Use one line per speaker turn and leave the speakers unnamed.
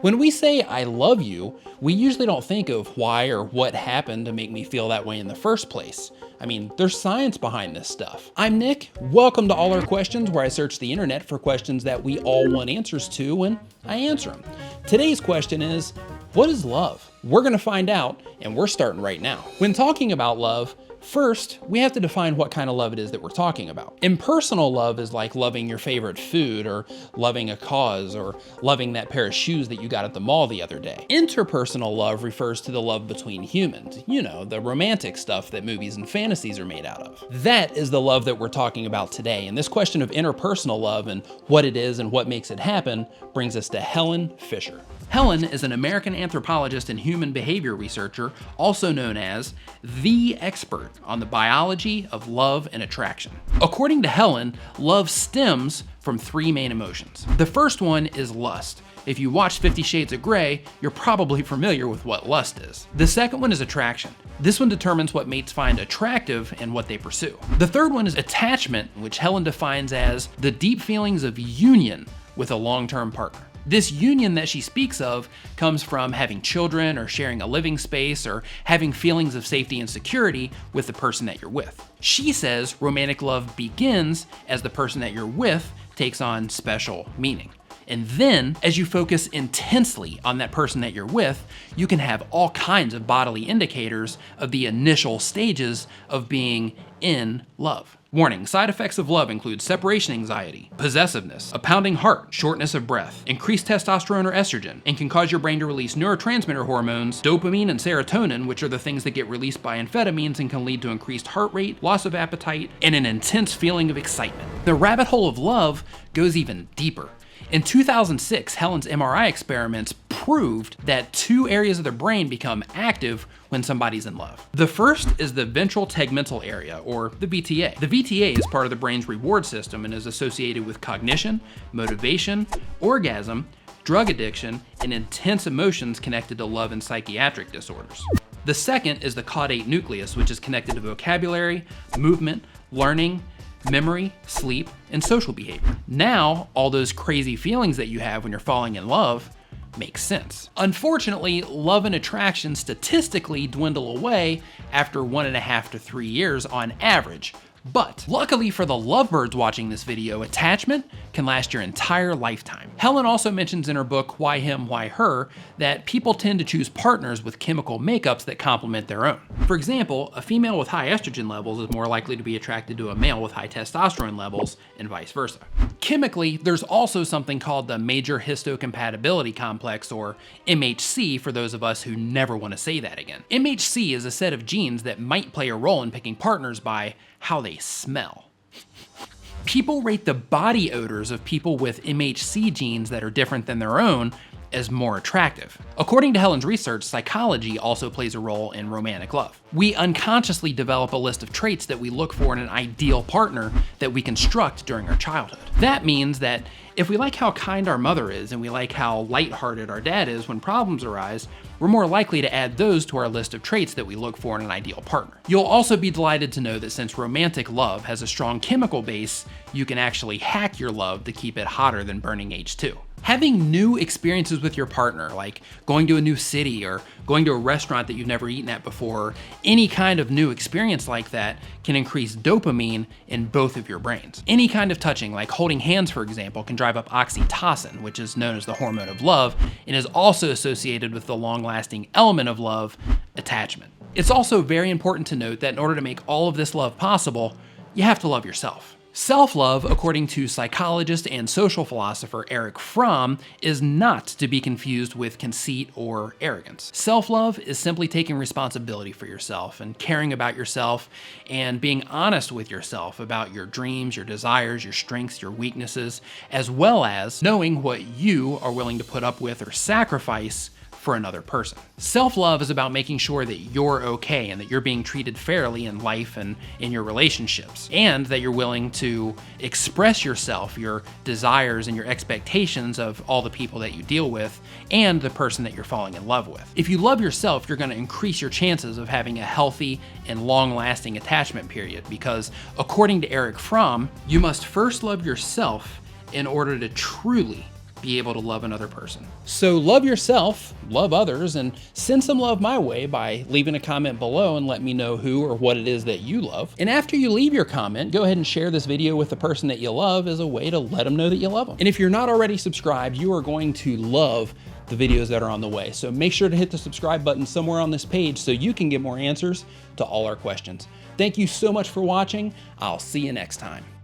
When we say I love you, we usually don't think of why or what happened to make me feel that way in the first place. I mean, there's science behind this stuff. I'm Nick. Welcome to All Our Questions, where I search the internet for questions that we all want answers to, and I answer them. Today's question is, what is love? We're gonna find out, and we're starting right now. When talking about love, first, we have to define what kind of love it is that we're talking about. Impersonal love is like loving your favorite food, or loving a cause, or loving that pair of shoes that you got at the mall the other day. Interpersonal love refers to the love between humans. You know, the romantic stuff that movies and fantasies are made out of. That is the love that we're talking about today, and this question of interpersonal love and what it is and what makes it happen brings us to Helen Fisher. Helen is an American anthropologist and human behavior researcher, also known as the expert on the biology of love and attraction. According to Helen, love stems from three main emotions. The first one is lust. If you watch 50 Shades of Grey, you're probably familiar with what lust is. The second one is attraction. This one determines what mates find attractive and what they pursue. The third one is attachment, which Helen defines as the deep feelings of union with a long-term partner. This union that she speaks of comes from having children or sharing a living space or having feelings of safety and security with the person that you're with. She says romantic love begins as the person that you're with takes on special meaning. And then, as you focus intensely on that person that you're with, you can have all kinds of bodily indicators of the initial stages of being in love. Warning, side effects of love include separation anxiety, possessiveness, a pounding heart, shortness of breath, increased testosterone or estrogen, and can cause your brain to release neurotransmitter hormones, dopamine and serotonin, which are the things that get released by amphetamines and can lead to increased heart rate, loss of appetite, and an intense feeling of excitement. The rabbit hole of love goes even deeper. In 2006, Helen's MRI experiments proved that two areas of the brain become active when somebody's in love. The first is the ventral tegmental area, or the VTA. The VTA is part of the brain's reward system and is associated with cognition, motivation, orgasm, drug addiction, and intense emotions connected to love and psychiatric disorders. The second is the caudate nucleus, which is connected to vocabulary, movement, learning, memory, sleep, and social behavior. Now, all those crazy feelings that you have when you're falling in love make sense. Unfortunately, love and attraction statistically dwindle away after 1.5 to 3 years on average. But luckily for the lovebirds watching this video, attachment can last your entire lifetime. Helen also mentions in her book, Why Him, Why Her, that people tend to choose partners with chemical makeups that complement their own. For example, a female with high estrogen levels is more likely to be attracted to a male with high testosterone levels, and vice versa. Chemically, there's also something called the major histocompatibility complex, or MHC, for those of us who never want to say that again. MHC is a set of genes that might play a role in picking partners by how they smell. People rate the body odors of people with MHC genes that are different than their own as more attractive. According to Helen's research, psychology also plays a role in romantic love. We unconsciously develop a list of traits that we look for in an ideal partner that we construct during our childhood. That means that if we like how kind our mother is and we like how lighthearted our dad is when problems arise, we're more likely to add those to our list of traits that we look for in an ideal partner. You'll also be delighted to know that since romantic love has a strong chemical base, you can actually hack your love to keep it hotter than burning H2. Having new experiences with your partner, like going to a new city or going to a restaurant that you've never eaten at before, any kind of new experience like that can increase dopamine in both of your brains. Any kind of touching, like holding hands for example, can drive up oxytocin, which is known as the hormone of love, and is also associated with the long-lasting element of love, attachment. It's also very important to note that in order to make all of this love possible, you have to love yourself. Self-love, according to psychologist and social philosopher Erich Fromm, is not to be confused with conceit or arrogance. Self-love is simply taking responsibility for yourself and caring about yourself and being honest with yourself about your dreams, your desires, your strengths, your weaknesses, as well as knowing what you are willing to put up with or sacrifice for another person. Self-love is about making sure that you're okay and that you're being treated fairly in life and in your relationships, and that you're willing to express yourself, your desires and your expectations of all the people that you deal with and the person that you're falling in love with. If you love yourself, you're going to increase your chances of having a healthy and long-lasting attachment period, because according to Erich Fromm, you must first love yourself in order to truly be able to love another person. So love yourself, love others, and send some love my way by leaving a comment below and let me know who or what it is that you love. And after you leave your comment, go ahead and share this video with the person that you love as a way to let them know that you love them. And if you're not already subscribed, you are going to love the videos that are on the way. So make sure to hit the subscribe button somewhere on this page so you can get more answers to all our questions. Thank you so much for watching. I'll see you next time.